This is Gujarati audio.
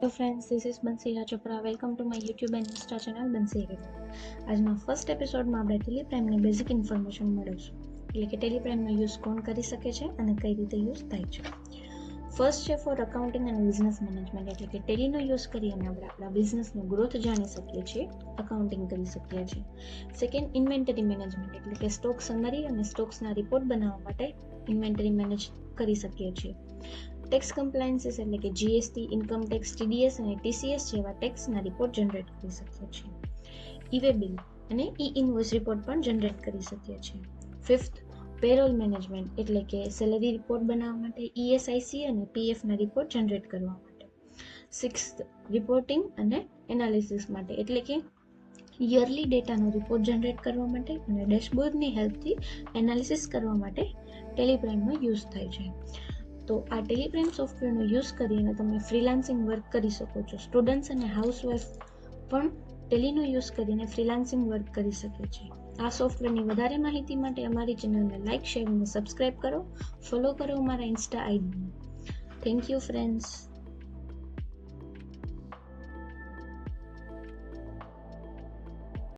Hello friends, this is Bansira Chopra. Welcome to my YouTube and Insta channel Bansira. આજના ફર્સ્ટ એપિસોડમાં આપણે ટેલિપ્રાઇમની બેઝિક ઇન્ફોર્મેશન મેળવશું, એટલે કે ટેલિપ્રાઇમનો યુઝ કોણ કરી શકે છે અને કઈ રીતે યુઝ થાય છે. ફર્સ્ટ છે ફોર અકાઉન્ટિંગ અને બિઝનેસ મેનેજમેન્ટ, એટલે કે ટેલીનો યુઝ કરી અને આપણે આપણા બિઝનેસનો ગ્રોથ જાણી શકીએ છીએ, અકાઉન્ટિંગ કરી શકીએ છીએ. સેકન્ડ, ઇન્વેન્ટરી મેનેજમેન્ટ, એટલે કે સ્ટોક સમરી અને સ્ટોક્સના રિપોર્ટ બનાવવા માટે ઇન્વેન્ટરી મેનેજ કરી શકીએ છીએ. ટેક્સ કમ્પ્લાયન્સીસ, એટલે કે જીએસટી, ઇન્કમ ટેક્સ, ટીડીએસ અને ટીસીએસ જેવા ટેક્સના રિપોર્ટ જનરેટ કરી શકીએ છીએ. ઈ-વે બિલ અને ઈ-ઇન્વોઇસ રિપોર્ટ પણ જનરેટ કરી શકીએ છીએ. ફિફ્થ, પેરોલ મેનેજમેન્ટ, એટલે કે સેલરી રિપોર્ટ બનાવવા માટે, ઈએસઆઈસી અને પીએફના રિપોર્ટ જનરેટ કરવા માટે. સિક્સ્થ, રિપોર્ટિંગ અને એનાલિસિસ માટે, એટલે કે યરલી ડેટાનો રિપોર્ટ જનરેટ કરવા માટે અને ડેશબોર્ડની હેલ્પથી એનાલિસિસ કરવા માટે ટેલિપ્રાઇમનો યુઝ થાય છે. તો આ ટેલિપ્રાઇમ સોફ્ટવેરનો યુઝ કરીને તમે ફ્રીલાન્સિંગ વર્ક કરી શકો છો. સ્ટુડન્ટ્સ અને હાઉસવાઇફ પણ ટેલીનો યુઝ કરીને ફ્રીલાન્સિંગ વર્ક કરી શકે છે. આ સોફ્ટવેરની વધારે માહિતી માટે અમારી ચેનલને લાઇક, શેર અને સબસ્ક્રાઇબ કરો. ફોલો કરો અમારા ઇન્સ્ટા આઈડીને. Thank you friends.